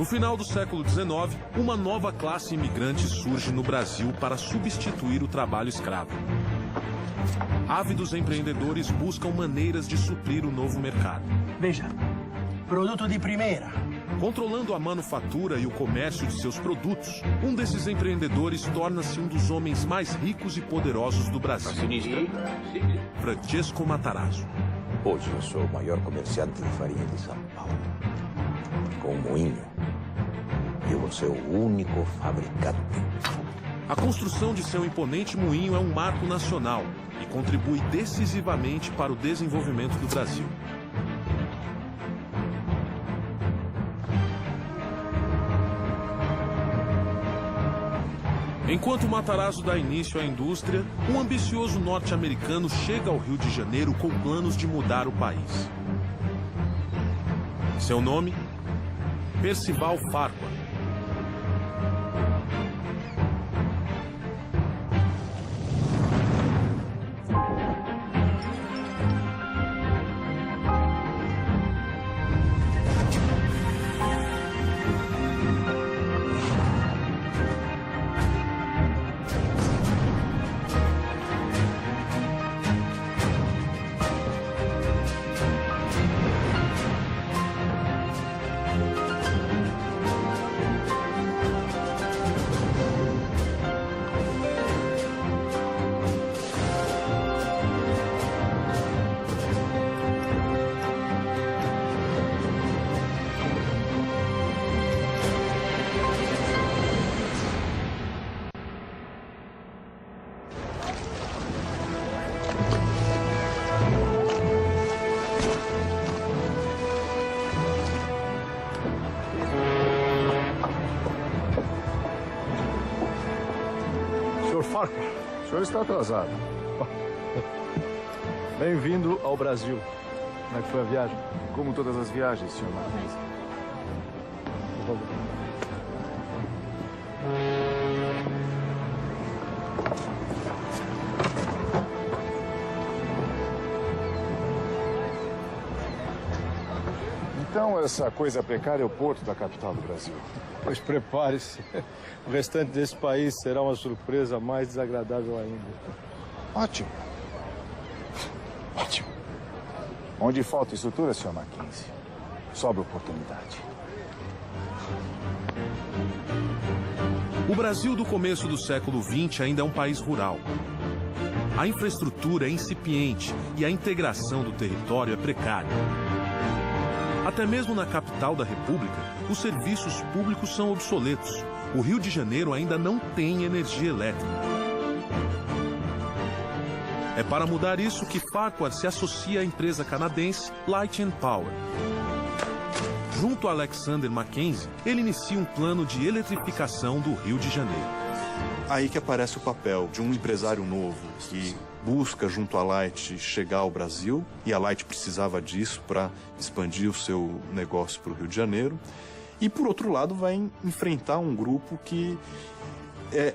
No final do século XIX, uma nova classe imigrante surge no Brasil para substituir o trabalho escravo. Ávidos empreendedores buscam maneiras de suprir o novo mercado. Veja, produto de primeira. Controlando a manufatura e o comércio de seus produtos, um desses empreendedores torna-se um dos homens mais ricos e poderosos do Brasil. Francesco Matarazzo. Hoje eu sou o maior comerciante de farinha de São Paulo. Com um moinho, eu vou ser o único fabricante. A construção de seu imponente moinho é um marco nacional e contribui decisivamente para o desenvolvimento do Brasil. Enquanto Matarazzo dá início à indústria, um ambicioso norte-americano chega ao Rio de Janeiro com planos de mudar o país. Seu nome? Percival Farquhar. Farquhar, o senhor está atrasado. Bem-vindo ao Brasil. Como é que foi a viagem? Como todas as viagens, senhor Martins. Por favor. Então, essa coisa precária é o porto da capital do Brasil. Pois prepare-se. O restante desse país será uma surpresa mais desagradável ainda. Ótimo. Ótimo. Onde falta estrutura, senhor Mackenzie, sobra oportunidade. O Brasil do começo do século XX ainda é um país rural. A infraestrutura é incipiente e a integração do território é precária. Até mesmo na capital da República, os serviços públicos são obsoletos. O Rio de Janeiro ainda não tem energia elétrica. É para mudar isso que Farquhar se associa à empresa canadense Light and Power. Junto a Alexander Mackenzie, ele inicia um plano de eletrificação do Rio de Janeiro. Aí que aparece o papel de um empresário novo que busca, junto à Light, chegar ao Brasil, e a Light precisava disso para expandir o seu negócio para o Rio de Janeiro. E, por outro lado, vai enfrentar um grupo que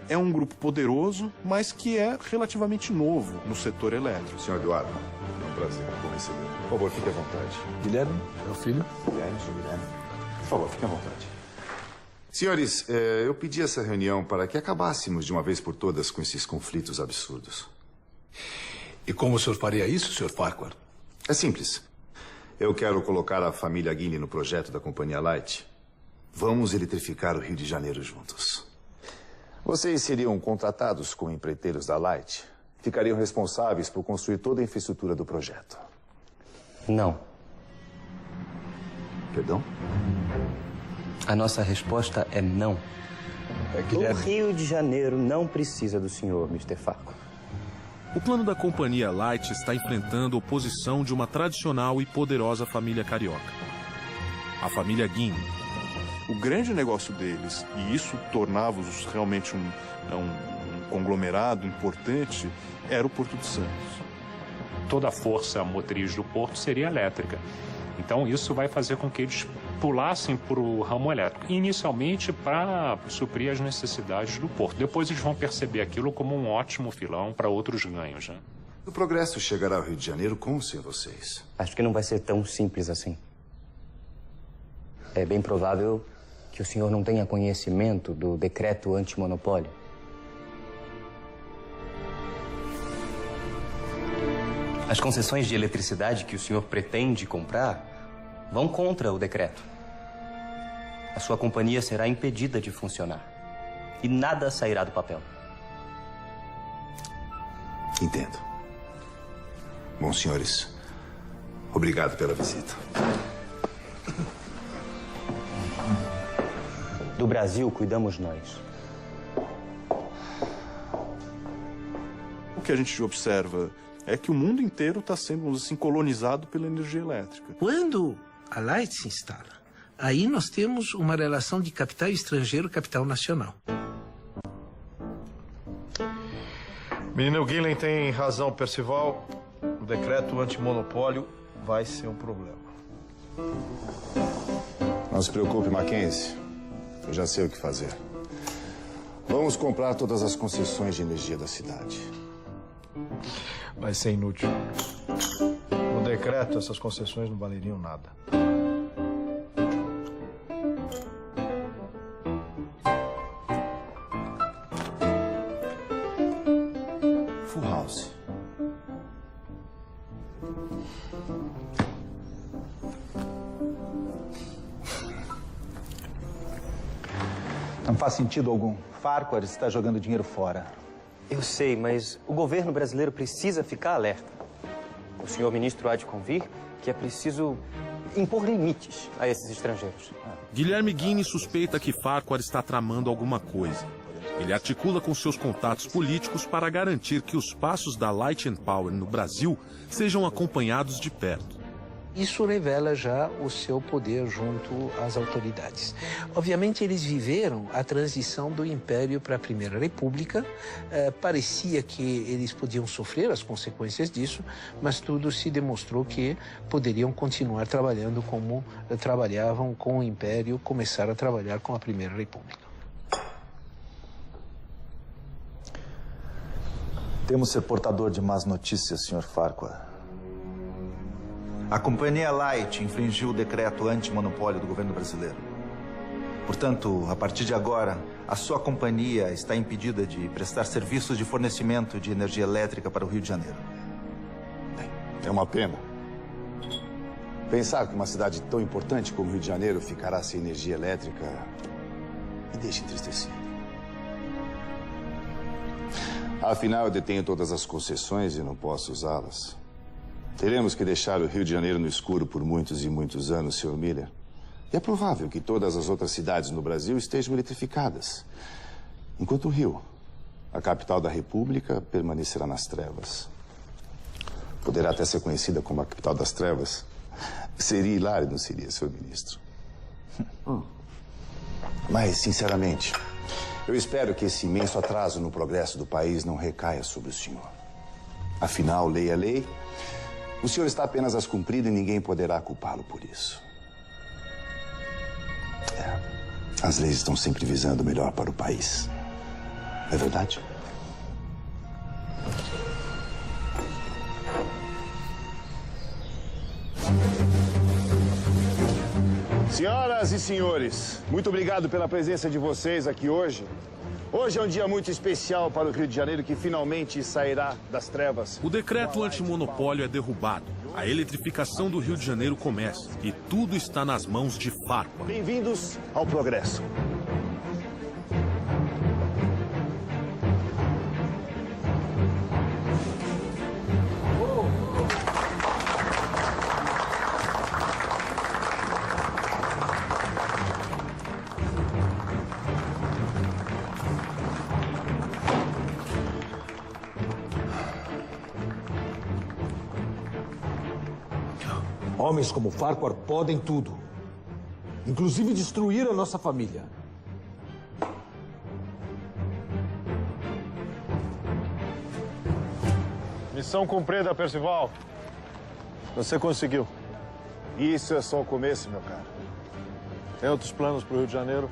é um grupo poderoso, mas que é relativamente novo no setor elétrico. Senhor Eduardo, é um prazer. Bom receber. Por favor, fique à vontade. Guilherme, é o filho? Guilherme, senhor Guilherme. Por favor, fique à vontade. Senhores, eu pedi essa reunião para que acabássemos de uma vez por todas com esses conflitos absurdos. E como o senhor faria isso, Sr. Farquhar? É simples. Eu quero colocar a família Guinea no projeto da Companhia Light. Vamos eletrificar o Rio de Janeiro juntos. Vocês seriam contratados como empreiteiros da Light. Ficariam responsáveis por construir toda a infraestrutura do projeto. Não. Perdão? A nossa resposta é não. O Rio de Janeiro não precisa do senhor, Mr. Farquhar. O plano da Companhia Light está enfrentando a oposição de uma tradicional e poderosa família carioca. A família Guinea. O grande negócio deles, e isso tornava-os realmente um conglomerado importante, era o Porto de Santos. Toda a força motriz do porto seria elétrica. Então isso vai fazer com que eles pulassem para o ramo elétrico. Inicialmente para suprir as necessidades do porto. Depois eles vão perceber aquilo como um ótimo filão para outros ganhos, né? O progresso chegará ao Rio de Janeiro com ou sem vocês? Acho que não vai ser tão simples assim. É bem provável que que o senhor não tenha conhecimento do decreto antimonopólio? As concessões de eletricidade que o senhor pretende comprar vão contra o decreto. A sua companhia será impedida de funcionar e nada sairá do papel. Entendo. Bom, senhores, obrigado pela visita. Do Brasil, cuidamos nós. O que a gente observa é que o mundo inteiro está sendo, vamos dizer assim, colonizado pela energia elétrica. Quando a Light se instala, aí nós temos uma relação de capital estrangeiro e capital nacional. Menino Guilherme tem razão, Percival. O decreto antimonopólio vai ser um problema. Não se preocupe, Mackenzie. Eu já sei o que fazer. Vamos comprar todas as concessões de energia da cidade. Vai ser inútil. No decreto, essas concessões não valeriam nada. Full House. Não faz sentido algum. Farquhar está jogando dinheiro fora. Eu sei, mas o governo brasileiro precisa ficar alerta. O senhor ministro há de convir que é preciso impor limites a esses estrangeiros. Guilherme Guiney suspeita que Farquhar está tramando alguma coisa. Ele articula com seus contatos políticos para garantir que os passos da Light and Power no Brasil sejam acompanhados de perto. Isso revela já o seu poder junto às autoridades. Obviamente, eles viveram a transição do Império para a Primeira República. Parecia que eles podiam sofrer as consequências disso, mas tudo se demonstrou que poderiam continuar trabalhando como trabalhavam com o Império, começar a trabalhar com a Primeira República. Temos ser portador de más notícias, Sr. Farquhar. A companhia Light infringiu o decreto antimonopólio do governo brasileiro. Portanto, a partir de agora, a sua companhia está impedida de prestar serviços de fornecimento de energia elétrica para o Rio de Janeiro. É uma pena. Pensar que uma cidade tão importante como o Rio de Janeiro ficará sem energia elétrica me deixa entristecido. Afinal, eu detenho todas as concessões e não posso usá-las. Teremos que deixar o Rio de Janeiro no escuro por muitos e muitos anos, Sr. Miller. E é provável que todas as outras cidades no Brasil estejam eletrificadas. Enquanto o Rio, a capital da República, permanecerá nas trevas. Poderá até ser conhecida como a capital das trevas. Seria hilário, não seria, Sr. Ministro? Mas, sinceramente, eu espero que esse imenso atraso no progresso do país não recaia sobre o senhor. Afinal, lei é lei. O senhor está apenas as cumprir e ninguém poderá culpá-lo por isso. As leis estão sempre visando o melhor para o país. Não é verdade? Senhoras e senhores, muito obrigado pela presença de vocês aqui hoje. Hoje é um dia muito especial para o Rio de Janeiro, que finalmente sairá das trevas. O decreto antimonopólio é derrubado. A eletrificação do Rio de Janeiro começa. E tudo está nas mãos de Farquhar. Bem-vindos ao progresso. Homens como Farquhar podem tudo. Inclusive destruir a nossa família. Missão cumprida, Percival. Você conseguiu. Isso é só o começo, meu caro. Tem outros planos para o Rio de Janeiro?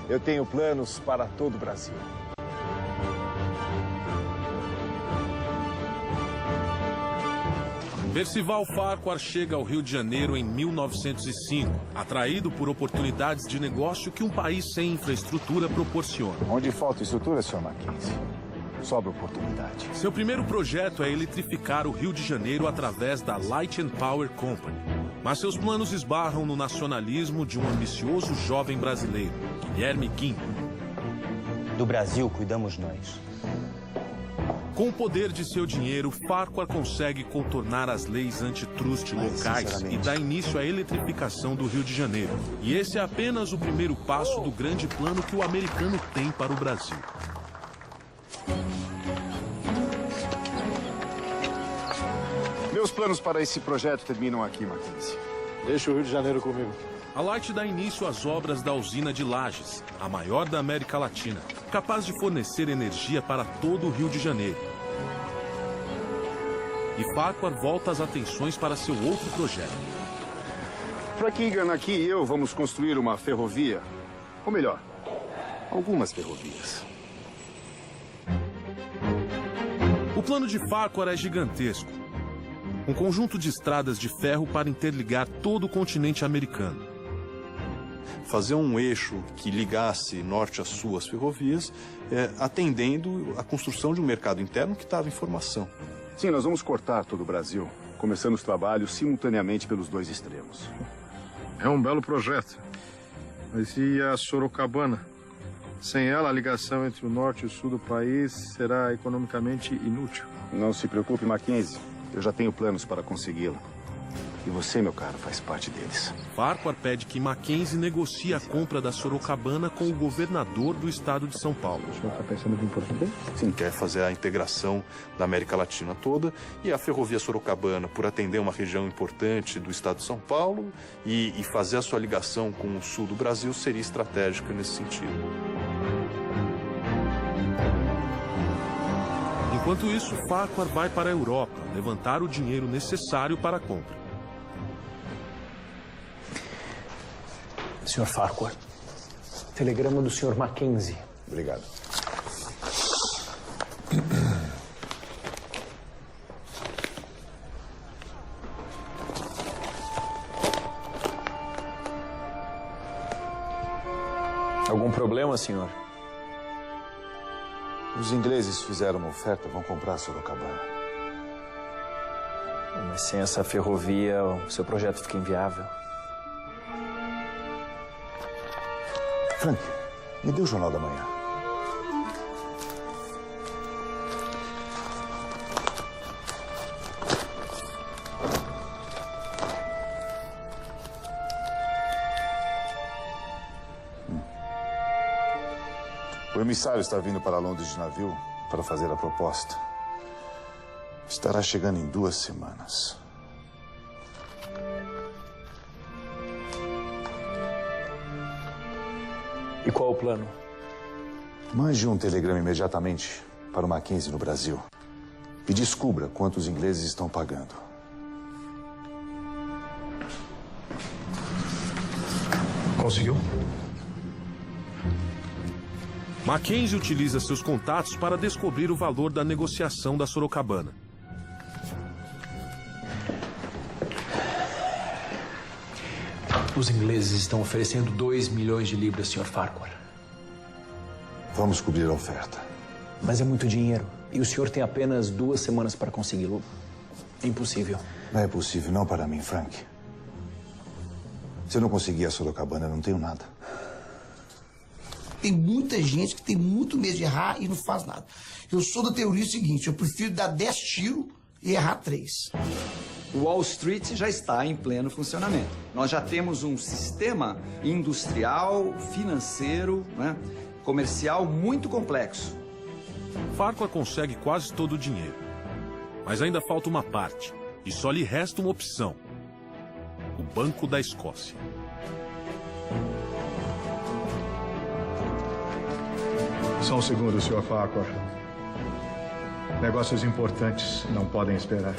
Eu tenho planos para todo o Brasil. Percival Farquhar chega ao Rio de Janeiro em 1905, atraído por oportunidades de negócio que um país sem infraestrutura proporciona. Onde falta estrutura, Sr. Mackenzie, sobra oportunidade. Seu primeiro projeto é eletrificar o Rio de Janeiro através da Light and Power Company. Mas seus planos esbarram no nacionalismo de um ambicioso jovem brasileiro, Guilherme Guinle. Do Brasil cuidamos nós. Com o poder de seu dinheiro, Farquhar consegue contornar as leis antitruste locais e dá início à eletrificação do Rio de Janeiro. E esse é apenas o primeiro passo do grande plano que o americano tem para o Brasil. Meus planos para esse projeto terminam aqui, Mackenzie. Deixa o Rio de Janeiro comigo. A Light dá início às obras da usina de Lages, a maior da América Latina, capaz de fornecer energia para todo o Rio de Janeiro. E Farquhar volta as atenções para seu outro projeto. Keegan, aqui e eu vamos construir uma ferrovia. Ou melhor, algumas ferrovias. O plano de Farquhar é gigantesco. Um conjunto de estradas de ferro para interligar todo o continente americano. Fazer um eixo que ligasse norte a sul as ferrovias, atendendo a construção de um mercado interno que estava em formação. Sim, nós vamos cortar todo o Brasil, começando os trabalhos simultaneamente pelos dois extremos. É um belo projeto. Mas e a Sorocabana? Sem ela, a ligação entre o norte e o sul do país será economicamente inútil. Não se preocupe, Mackenzie. Eu já tenho planos para consegui-la. E você, meu caro, faz parte deles. Farquhar pede que Mackenzie negocie a compra da Sorocabana com o governador do estado de São Paulo. O senhor está pensando em português? Sim, quer fazer a integração da América Latina toda, e a ferrovia Sorocabana, por atender uma região importante do estado de São Paulo e fazer a sua ligação com o sul do Brasil, seria estratégica nesse sentido. Enquanto isso, Farquhar vai para a Europa levantar o dinheiro necessário para a compra. Sr. Farquhar, telegrama do Sr. Mackenzie. Obrigado. Algum problema, senhor? Os ingleses fizeram uma oferta, vão comprar Sorocabana. Mas sem essa ferrovia, o seu projeto fica inviável. Frank, me dê o Jornal da Manhã. O emissário está vindo para Londres de navio para fazer a proposta. Estará chegando em 2 semanas. E qual o plano? Mande um telegrama imediatamente para o Mackenzie no Brasil e descubra quanto os ingleses estão pagando. Conseguiu? Mackenzie utiliza seus contatos para descobrir o valor da negociação da Sorocabana. Os ingleses estão oferecendo 2 milhões de libras, Sr. Farquhar. Vamos cobrir a oferta. Mas é muito dinheiro. E o senhor tem apenas 2 semanas para consegui-lo. Impossível. Não é possível, não para mim, Frank. Se eu não conseguir a Sorocabana, eu não tenho nada. Tem muita gente que tem muito medo de errar e não faz nada. Eu sou da teoria seguinte, eu prefiro dar 10 tiros e errar 3. O Wall Street já está em pleno funcionamento. Nós já temos um sistema industrial, financeiro, comercial muito complexo. Farquhar consegue quase todo o dinheiro. Mas ainda falta uma parte. E só lhe resta uma opção. O Banco da Escócia. Só um segundo, Sr. Farquhar. Negócios importantes não podem esperar.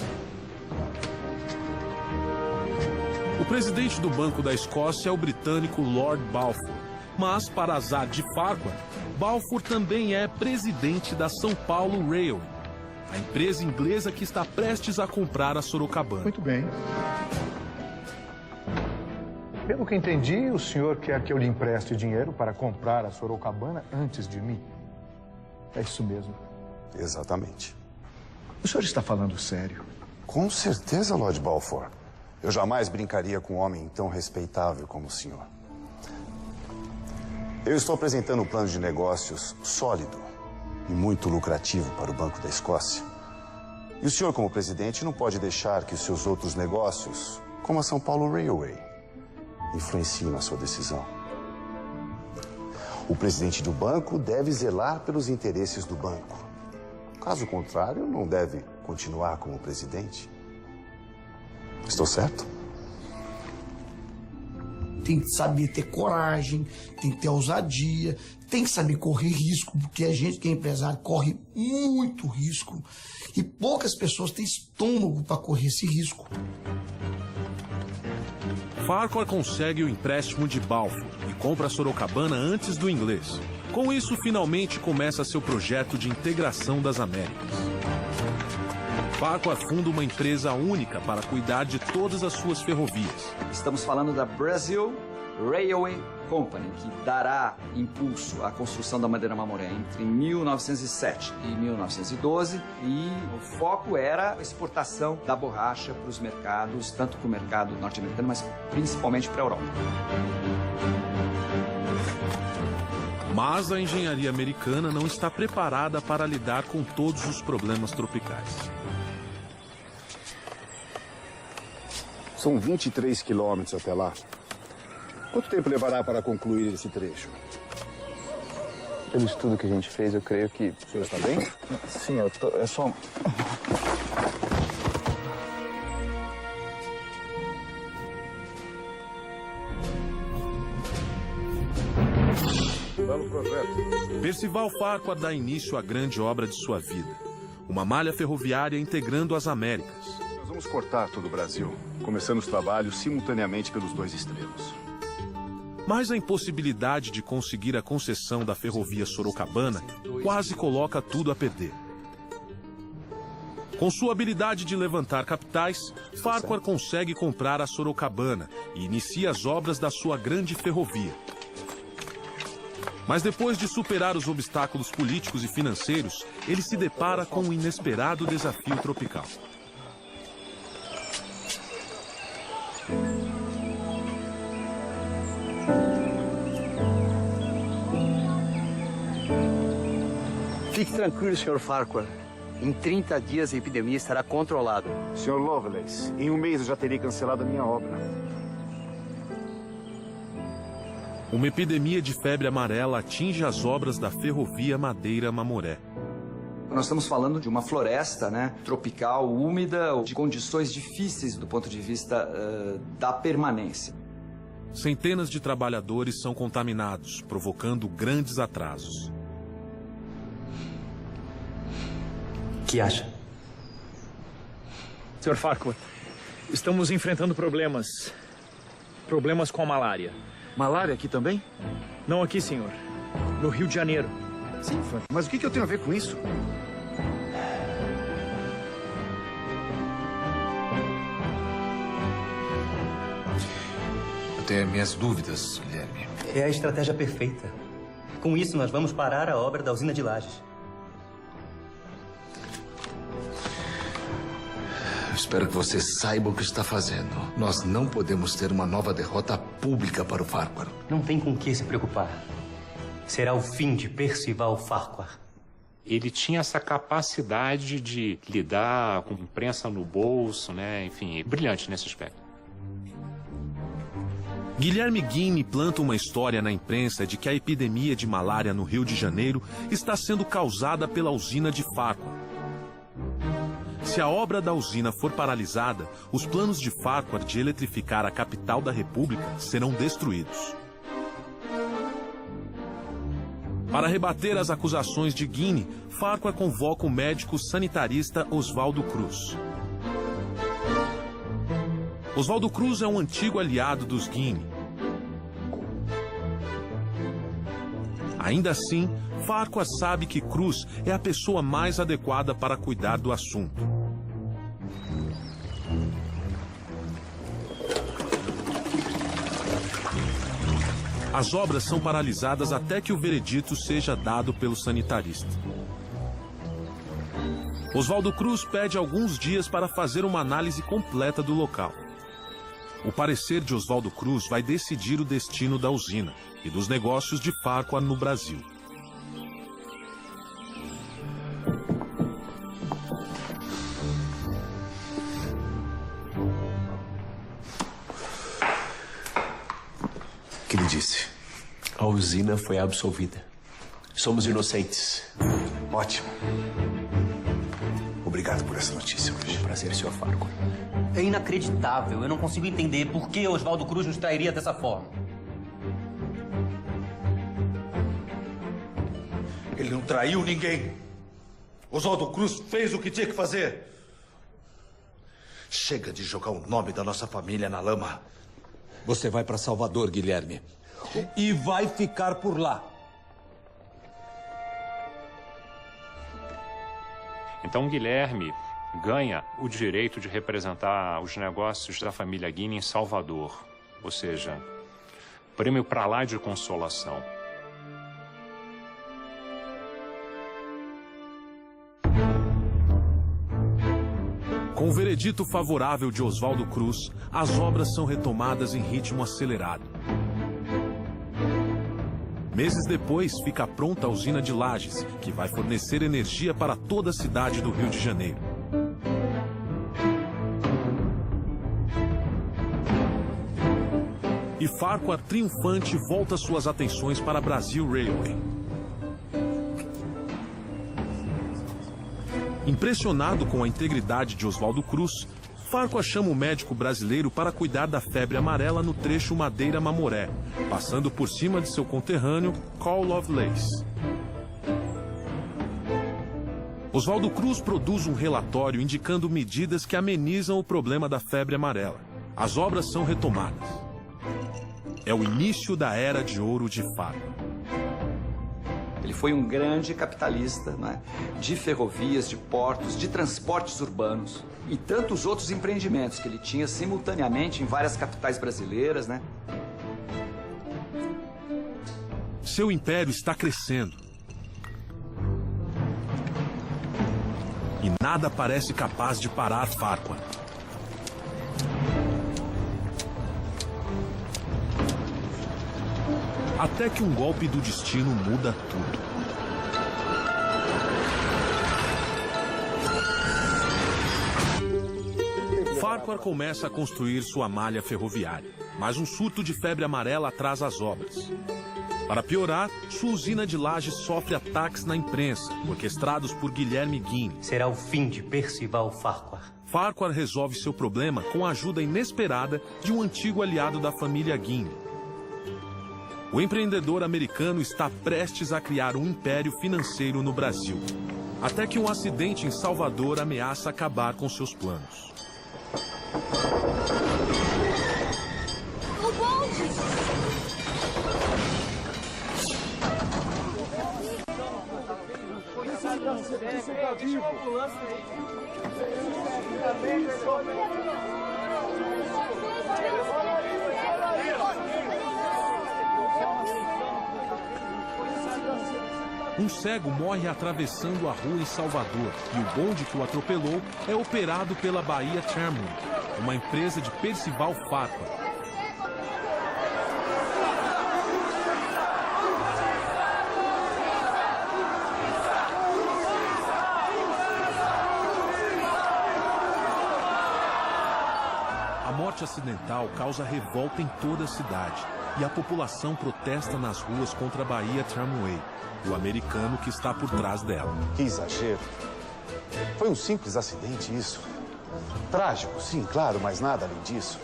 O presidente do Banco da Escócia é o britânico Lord Balfour. Mas, para azar de Farquhar, Balfour também é presidente da São Paulo Railway, a empresa inglesa que está prestes a comprar a Sorocabana. Muito bem. Pelo que entendi, o senhor quer que eu lhe empreste dinheiro para comprar a Sorocabana antes de mim. É isso mesmo. Exatamente. O senhor está falando sério? Com certeza, Lord Balfour. Eu jamais brincaria com um homem tão respeitável como o senhor. Eu estou apresentando um plano de negócios sólido e muito lucrativo para o Banco da Escócia. E o senhor, como presidente, não pode deixar que os seus outros negócios, como a São Paulo Railway, influenciem na sua decisão. O presidente do banco deve zelar pelos interesses do banco. Caso contrário, não deve continuar como presidente. Estou certo? Tem que saber ter coragem, tem que ter ousadia, tem que saber correr risco, porque a gente que é empresário corre muito risco e poucas pessoas têm estômago para correr esse risco. Farquhar consegue o empréstimo de Balfour e compra a Sorocabana antes do inglês. Com isso, finalmente começa seu projeto de integração das Américas. Farquhar funda uma empresa única para cuidar de todas as suas ferrovias. Estamos falando da Brazil Railway Company, que dará impulso à construção da Madeira Mamoré entre 1907 e 1912, e o foco era a exportação da borracha para os mercados, tanto para o mercado norte-americano, mas principalmente para a Europa. Mas a engenharia americana não está preparada para lidar com todos os problemas tropicais. São 23 quilômetros até lá. Quanto tempo levará para concluir esse trecho? Pelo estudo que a gente fez, eu creio que... O senhor está bem? Sim, eu tô... É só... Belo projeto. Percival Farquhar dá início à grande obra de sua vida. Uma malha ferroviária integrando as Américas. Nós vamos cortar todo o Brasil, começando os trabalhos simultaneamente pelos dois extremos. Mas a impossibilidade de conseguir a concessão da ferrovia Sorocabana quase coloca tudo a perder. Com sua habilidade de levantar capitais, Farquhar consegue comprar a Sorocabana e inicia as obras da sua grande ferrovia. Mas depois de superar os obstáculos políticos e financeiros, ele se depara com um inesperado desafio tropical. Fique tranquilo, Sr. Farquhar. Em 30 dias a epidemia estará controlada. Sr. Lovelace, em um mês eu já terei cancelado a minha obra. Uma epidemia de febre amarela atinge as obras da ferrovia Madeira-Mamoré. Nós estamos falando de uma floresta, né, tropical, úmida, de condições difíceis do ponto de vista da permanência. Centenas de trabalhadores são contaminados, provocando grandes atrasos. O que acha? Sr. Farquhar, estamos enfrentando problemas. Problemas com a malária. Malária aqui também? Não aqui, senhor. No Rio de Janeiro. Sim, Frank. Mas o que eu tenho a ver com isso? Eu tenho minhas dúvidas, Guilherme. É a estratégia perfeita. Com isso, nós vamos parar a obra da usina de Lajes. Espero que você saiba o que está fazendo. Nós não podemos ter uma nova derrota pública para o Farquhar. Não tem com o que se preocupar. Será o fim de Percival Farquhar. Ele tinha essa capacidade de lidar com imprensa no bolso, né? Enfim, brilhante nesse aspecto. Guilherme Guiney planta uma história na imprensa de que a epidemia de malária no Rio de Janeiro está sendo causada pela usina de Farquhar. Se a obra da usina for paralisada, os planos de Farquhar de eletrificar a capital da República serão destruídos. Para rebater as acusações de Guiney, Farquhar convoca o médico sanitarista Oswaldo Cruz. Oswaldo Cruz é um antigo aliado dos Guiney. Ainda assim, Farquhar sabe que Cruz é a pessoa mais adequada para cuidar do assunto. As obras são paralisadas até que o veredito seja dado pelo sanitarista. Oswaldo Cruz pede alguns dias para fazer uma análise completa do local. O parecer de Oswaldo Cruz vai decidir o destino da usina e dos negócios de Farquhar no Brasil. O que ele disse? A usina foi absolvida. Somos inocentes. Ótimo. Obrigado por essa notícia hoje. Prazer, Sr. Farquhar. É inacreditável. Eu não consigo entender por que Oswaldo Cruz nos trairia dessa forma. Ele não traiu ninguém. Oswaldo Cruz fez o que tinha que fazer. Chega de jogar o nome da nossa família na lama. Você vai para Salvador, Guilherme. E vai ficar por lá. Então, Guilherme ganha o direito de representar os negócios da família Guinea em Salvador. Ou seja, prêmio para lá de consolação. Com o veredito favorável de Oswaldo Cruz, as obras são retomadas em ritmo acelerado. Meses depois, fica pronta a usina de Lages, que vai fornecer energia para toda a cidade do Rio de Janeiro. E Farquhar, triunfante, volta suas atenções para a Brazil Railway. Impressionado com a integridade de Oswaldo Cruz, Farquhar chama o médico brasileiro para cuidar da febre amarela no trecho Madeira-Mamoré, passando por cima de seu conterrâneo, Carl Lovelace. Oswaldo Cruz produz um relatório indicando medidas que amenizam o problema da febre amarela. As obras são retomadas. É o início da Era de Ouro de Farquhar. Ele foi um grande capitalista, né? De ferrovias, de portos, de transportes urbanos e tantos outros empreendimentos que ele tinha simultaneamente em várias capitais brasileiras, né? Seu império está crescendo. E nada parece capaz de parar Farquhar. Até que um golpe do destino muda tudo. Farquhar começa a construir sua malha ferroviária, mas um surto de febre amarela atrasa as obras. Para piorar, sua usina de Lages sofre ataques na imprensa, orquestrados por Guilherme Guinea. Será o fim de Percival Farquhar. Farquhar resolve seu problema com a ajuda inesperada de um antigo aliado da família Guinea. O empreendedor americano está prestes a criar um império financeiro no Brasil, até que um acidente em Salvador ameaça acabar com seus planos. O bonde! Você tá vivo? Um cego morre atravessando a rua em Salvador e o bonde que o atropelou é operado pela Bahia Tramway, uma empresa de Percival Farquhar. A morte acidental causa revolta em toda a cidade e a população protesta nas ruas contra a Bahia Tramway, o americano que está por trás dela. Que exagero. Foi um simples acidente isso. Trágico, sim, claro, mas nada além disso.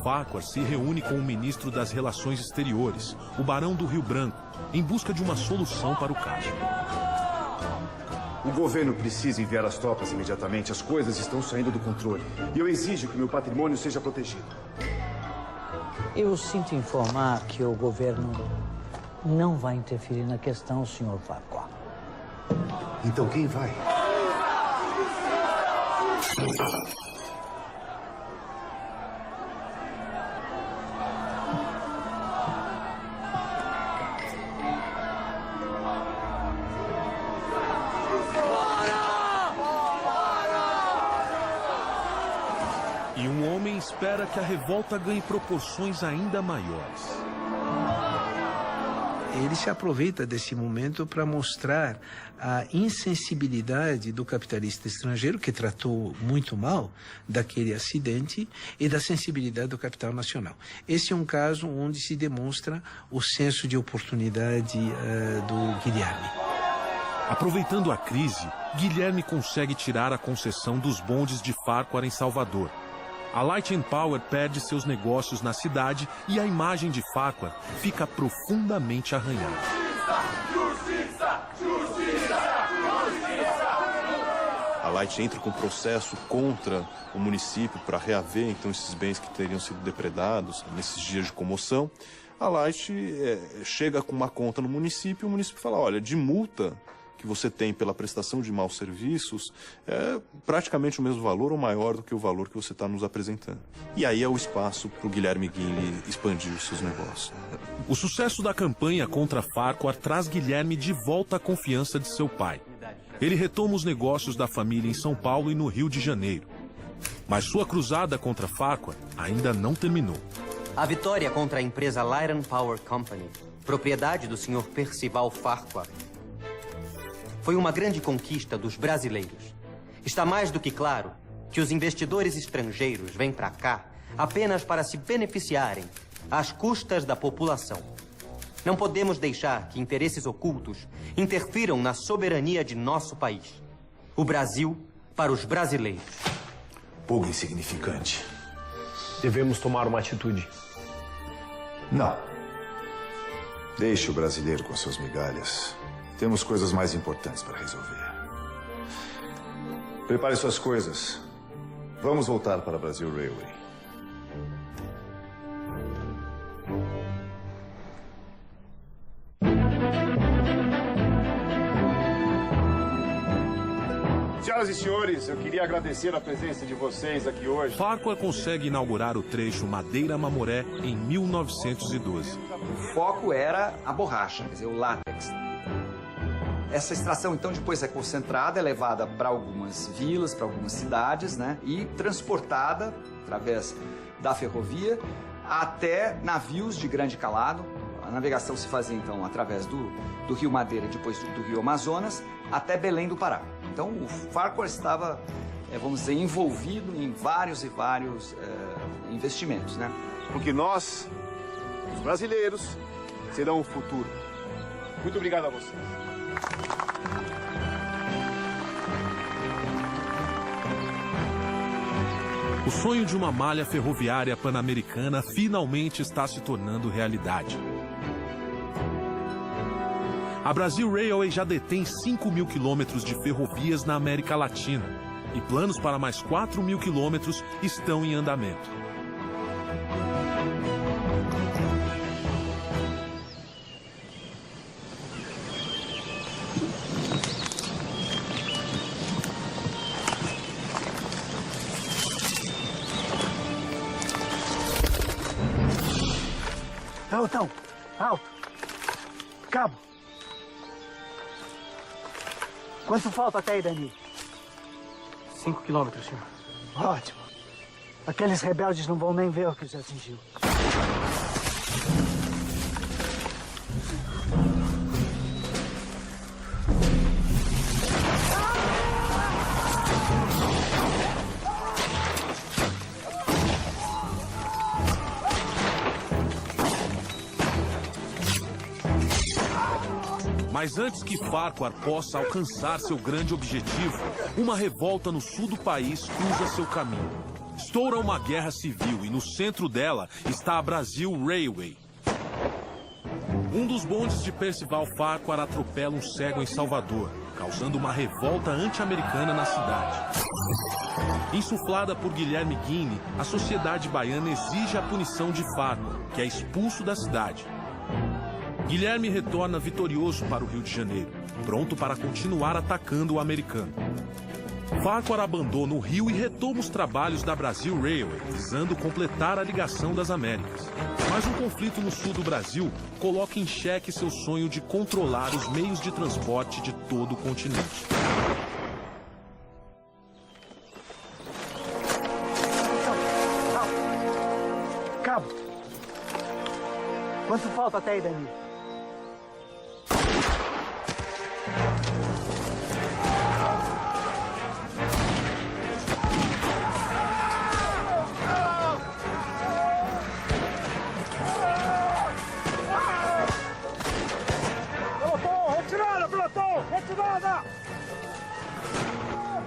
Farquhar se reúne com o ministro das Relações Exteriores, o Barão do Rio Branco, em busca de uma solução para o caso. O governo precisa enviar as tropas imediatamente. As coisas estão saindo do controle. E eu exijo que meu patrimônio seja protegido. Eu sinto informar que o governo não vai interferir na questão, Sr. Farquhar. Então quem vai? E um homem espera que a revolta ganhe proporções ainda maiores. Ele se aproveita desse momento para mostrar a insensibilidade do capitalista estrangeiro, que tratou muito mal daquele acidente, e da sensibilidade do capital nacional. Esse é um caso onde se demonstra o senso de oportunidade do Guilherme. Aproveitando a crise, Guilherme consegue tirar a concessão dos bondes de Farquhar em Salvador. A Light and Power perde seus negócios na cidade e a imagem de Farquhar fica profundamente arranhada. Justiça! Justiça! Justiça! A Light entra com processo contra o município para reaver então esses bens que teriam sido depredados nesses dias de comoção. A Light chega com uma conta no município e o município fala, olha, de multa que você tem pela prestação de maus serviços é praticamente o mesmo valor ou maior do que o valor que você está nos apresentando. E aí é o espaço para o Guilherme Guinle expandir os seus negócios. O sucesso da campanha contra Farquhar traz Guilherme de volta à confiança de seu pai. Ele retoma os negócios da família em São Paulo e no Rio de Janeiro. Mas sua cruzada contra Farquhar ainda não terminou. A vitória contra a empresa Light and Power Company, propriedade do Sr. Percival Farquhar, foi uma grande conquista dos brasileiros. Está mais do que claro que os investidores estrangeiros vêm para cá apenas para se beneficiarem às custas da população. Não podemos deixar que interesses ocultos interfiram na soberania de nosso país. O Brasil para os brasileiros. Pouco insignificante. Devemos tomar uma atitude. Não. Deixe o brasileiro com suas migalhas. Temos coisas mais importantes para resolver. Prepare suas coisas. Vamos voltar para Brasil Railway. Senhoras e senhores, eu queria agradecer a presença de vocês aqui hoje. Farquhar consegue inaugurar o trecho Madeira-Mamoré em 1912. O foco era a borracha, quer dizer, o látex. Essa extração, então, depois é concentrada, é levada para algumas vilas, para algumas cidades, né? E transportada, através da ferrovia, até navios de grande calado. A navegação se fazia, então, através do Rio Madeira e depois do Rio Amazonas, até Belém do Pará. Então, o Farquhar estava, vamos dizer, envolvido em vários e vários investimentos, né? Porque nós, os brasileiros, serão o futuro. Muito obrigado a vocês. O sonho de uma malha ferroviária pan-americana finalmente está se tornando realidade. A Brasil Railway já detém 5.000 quilômetros de ferrovias na América Latina e planos para mais 4.000 quilômetros estão em andamento. Alto, alto. Cabo. Quanto falta até aí, Dani? 5 quilômetros, senhor. Ótimo. Aqueles rebeldes não vão nem ver o que os atingiu. Mas antes que Farquhar possa alcançar seu grande objetivo, uma revolta no sul do país cruza seu caminho. Estoura uma guerra civil e no centro dela está a Brasil Railway. Um dos bondes de Percival Farquhar atropela um cego em Salvador, causando uma revolta anti-americana na cidade. Insuflada por Guilherme Guinle, a sociedade baiana exige a punição de Farquhar, que é expulso da cidade. Guilherme retorna vitorioso para o Rio de Janeiro, pronto para continuar atacando o americano. Farquhar abandona o Rio e retoma os trabalhos da Brazil Railway, visando completar a ligação das Américas. Mas um conflito no sul do Brasil coloca em xeque seu sonho de controlar os meios de transporte de todo o continente. Cabo, quanto falta até aí, Dani? Retirada!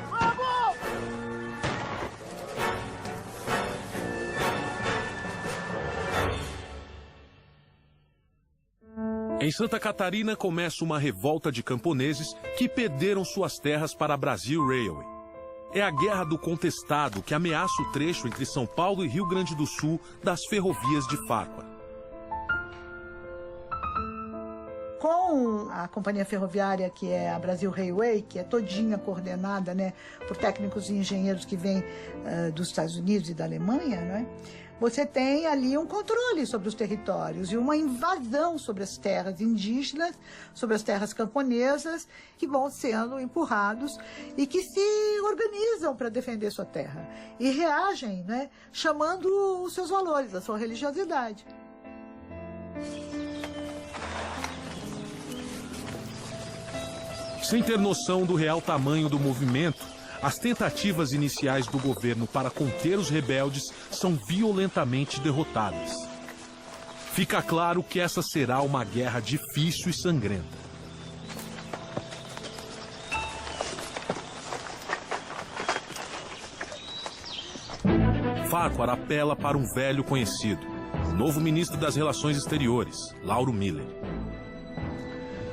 Vamos! Em Santa Catarina começa uma revolta de camponeses que perderam suas terras para a Brazil Railway. É a Guerra do Contestado que ameaça o trecho entre São Paulo e Rio Grande do Sul das ferrovias de Farquhar. Com a companhia ferroviária, que é a Brazil Railway, que é todinha coordenada, né, por técnicos e engenheiros que vêm dos Estados Unidos e da Alemanha, né, você tem ali um controle sobre os territórios e uma invasão sobre as terras indígenas, sobre as terras camponesas, que vão sendo empurrados e que se organizam para defender sua terra e reagem, né, chamando os seus valores, a sua religiosidade. Sem ter noção do real tamanho do movimento, as tentativas iniciais do governo para conter os rebeldes são violentamente derrotadas. Fica claro que essa será uma guerra difícil e sangrenta. Farquhar apela para um velho conhecido, o novo ministro das Relações Exteriores, Lauro Miller.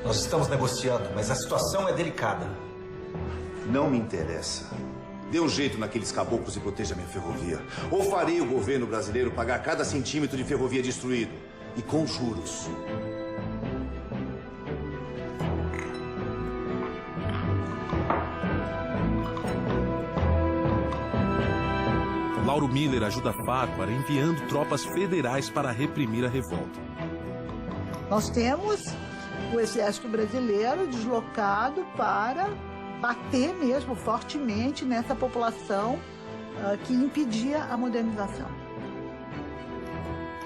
Nós estamos negociando, mas a situação é delicada. Não me interessa. Dê um jeito naqueles caboclos e proteja minha ferrovia. Ou farei o governo brasileiro pagar cada centímetro de ferrovia destruído. E com juros. Lauro Miller ajuda Farquhar enviando tropas federais para reprimir a revolta. Nós temos o exército brasileiro deslocado para bater mesmo fortemente nessa população que impedia a modernização.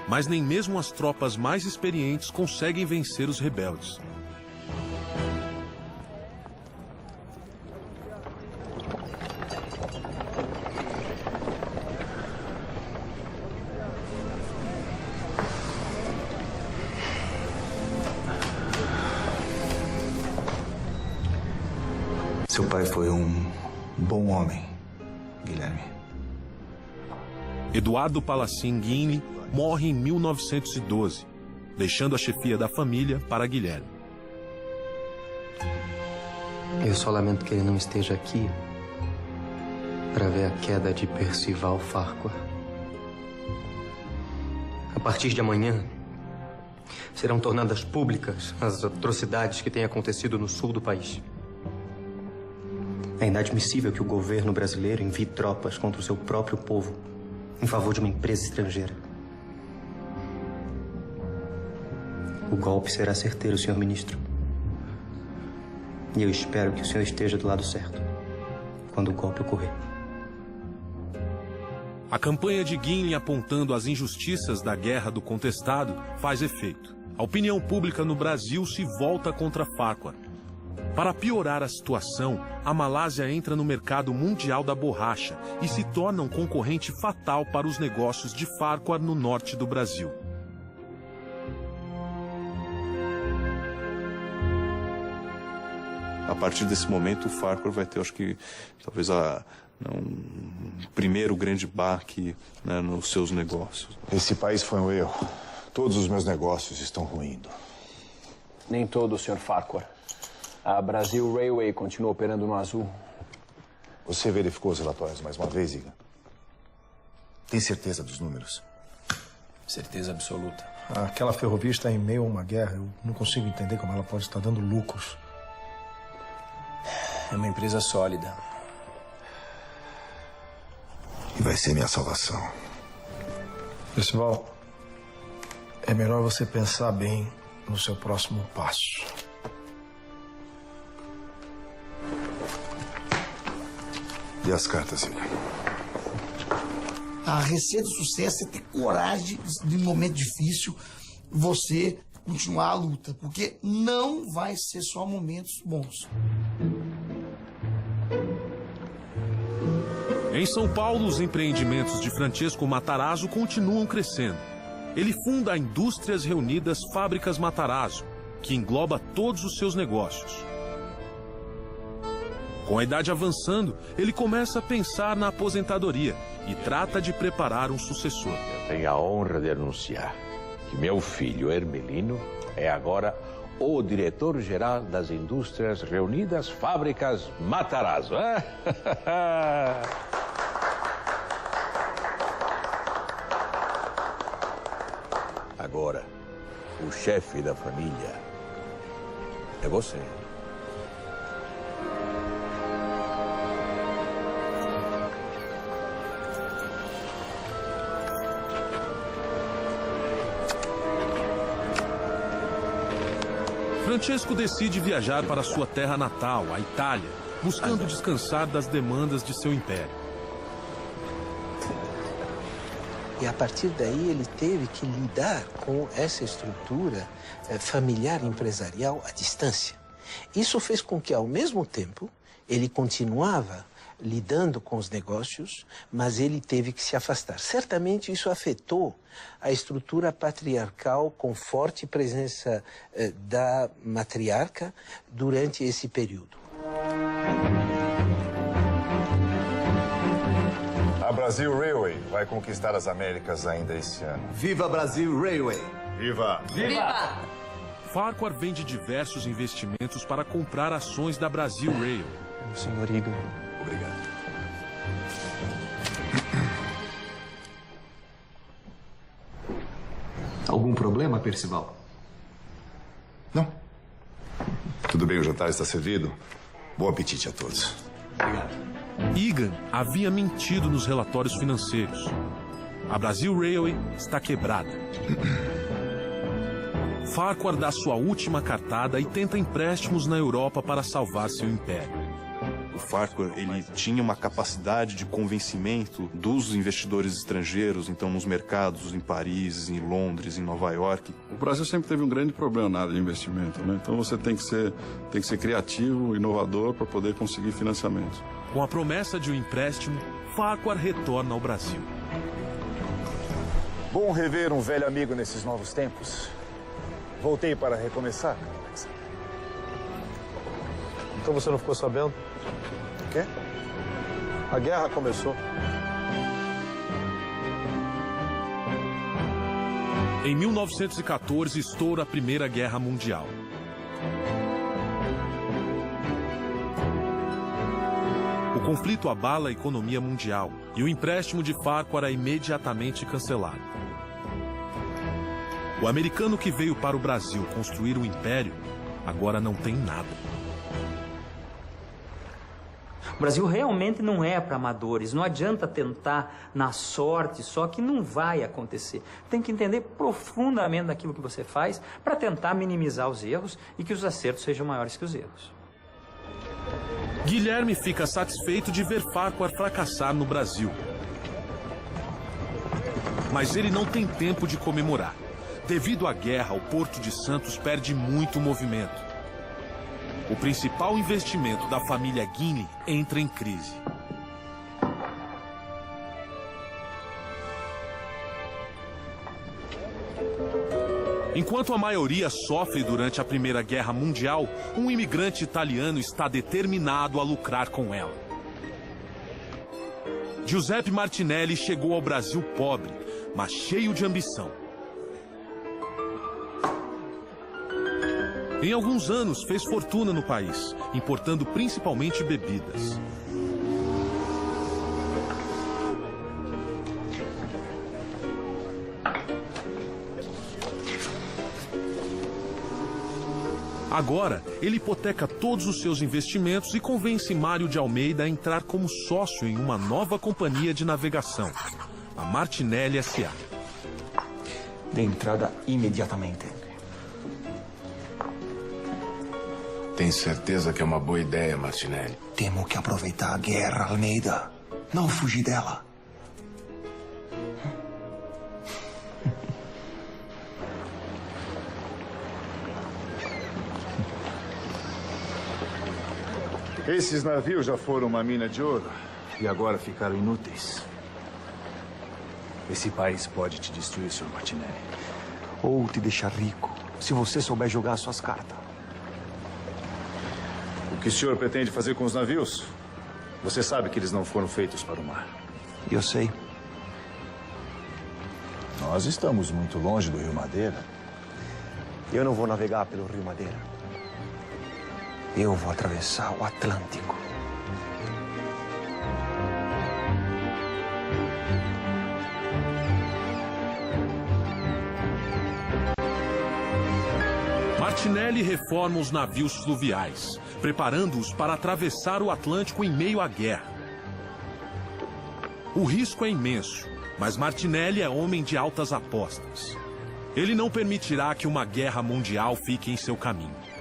Mas nem mesmo as tropas mais experientes conseguem vencer os rebeldes. Seu pai foi um bom homem, Guilherme. Eduardo Palacin Guinle morre em 1912, deixando a chefia da família para Guilherme. Eu só lamento que ele não esteja aqui para ver a queda de Percival Farquhar. A partir de amanhã, serão tornadas públicas as atrocidades que têm acontecido no sul do país. É inadmissível que o governo brasileiro envie tropas contra o seu próprio povo em favor de uma empresa estrangeira. O golpe será certeiro, senhor ministro. E eu espero que o senhor esteja do lado certo quando o golpe ocorrer. A campanha de Guinle apontando as injustiças da Guerra do Contestado faz efeito. A opinião pública no Brasil se volta contra Farquhar. Para piorar a situação, a Malásia entra no mercado mundial da borracha e se torna um concorrente fatal para os negócios de Farquhar no norte do Brasil. A partir desse momento, o Farquhar vai ter, acho que, talvez um primeiro grande baque, né, nos seus negócios. Esse país foi um erro. Todos os meus negócios estão ruindo. Nem todo, Sr. Farquhar. A Brazil Railway continua operando no azul. Você verificou os relatórios mais uma vez, Iga? Tem certeza dos números? Certeza absoluta. Aquela ferrovia está em meio a uma guerra. Eu não consigo entender como ela pode estar dando lucros. É uma empresa sólida. E vai ser minha salvação. Percival, é melhor você pensar bem no seu próximo passo. E as cartas, Ilha? A receita do sucesso é ter coragem de, num momento difícil, você continuar a luta. Porque não vai ser só momentos bons. Em São Paulo, os empreendimentos de Francesco Matarazzo continuam crescendo. Ele funda a Indústrias Reunidas Fábricas Matarazzo, que engloba todos os seus negócios. Com a idade avançando, ele começa a pensar na aposentadoria e trata de preparar um sucessor. Eu tenho a honra de anunciar que meu filho Hermelino é agora o diretor-geral das Indústrias Reunidas Fábricas Matarazzo. Agora, o chefe da família é você. Francesco decide viajar para sua terra natal, a Itália, buscando descansar das demandas de seu império. E a partir daí ele teve que lidar com essa estrutura familiar empresarial à distância. Isso fez com que, ao mesmo tempo, ele continuava lidando com os negócios, mas ele teve que se afastar. Certamente isso afetou a estrutura patriarcal com forte presença da matriarca durante esse período. A Brasil Railway vai conquistar as Américas ainda esse ano. Viva Brasil Railway! Viva! Viva! Farquhar vende diversos investimentos para comprar ações da Brasil Rail. Senhor Egan. Obrigado. Algum problema, Percival? Não. Tudo bem, o jantar está servido. Bom apetite a todos. Obrigado. Egan havia mentido nos relatórios financeiros. A Brasil Railway está quebrada. Farquhar dá sua última cartada e tenta empréstimos na Europa para salvar seu império. O Farquhar, ele tinha uma capacidade de convencimento dos investidores estrangeiros, então nos mercados em Paris, em Londres, em Nova York. O Brasil sempre teve um grande problema na área de investimento, né? Então você tem que ser criativo, inovador para poder conseguir financiamento. Com a promessa de um empréstimo, Farquhar retorna ao Brasil. Bom rever um velho amigo nesses novos tempos. Voltei para recomeçar. Então você não ficou sabendo? O quê? A guerra começou. Em 1914, estoura a Primeira Guerra Mundial. O conflito abala a economia mundial e o empréstimo de Farquhar é imediatamente cancelado. O americano que veio para o Brasil construir um império agora não tem nada. O Brasil realmente não é para amadores. Não adianta tentar na sorte, só que não vai acontecer. Tem que entender profundamente daquilo que você faz para tentar minimizar os erros e que os acertos sejam maiores que os erros. Guilherme fica satisfeito de ver Farquhar fracassar no Brasil. Mas ele não tem tempo de comemorar. Devido à guerra, o Porto de Santos perde muito movimento. O principal investimento da família Guinle entra em crise. Enquanto a maioria sofre durante a Primeira Guerra Mundial, um imigrante italiano está determinado a lucrar com ela. Giuseppe Martinelli chegou ao Brasil pobre, mas cheio de ambição. Em alguns anos, fez fortuna no país, importando principalmente bebidas. Agora, ele hipoteca todos os seus investimentos e convence Mário de Almeida a entrar como sócio em uma nova companhia de navegação, a Martinelli S.A. Dê entrada imediatamente. Tem certeza que é uma boa ideia, Martinelli? Temo que aproveitar a guerra, Almeida. Não fugir dela. Esses navios já foram uma mina de ouro e agora ficaram inúteis. Esse país pode te destruir, Sr. Martinelli. Ou te deixar rico, se você souber jogar suas cartas. O que o senhor pretende fazer com os navios? Você sabe que eles não foram feitos para o mar. Eu sei. Nós estamos muito longe do Rio Madeira. Eu não vou navegar pelo Rio Madeira. Eu vou atravessar o Atlântico. Martinelli reforma os navios fluviais, preparando-os para atravessar o Atlântico em meio à guerra. O risco é imenso, mas Martinelli é homem de altas apostas. Ele não permitirá que uma guerra mundial fique em seu caminho.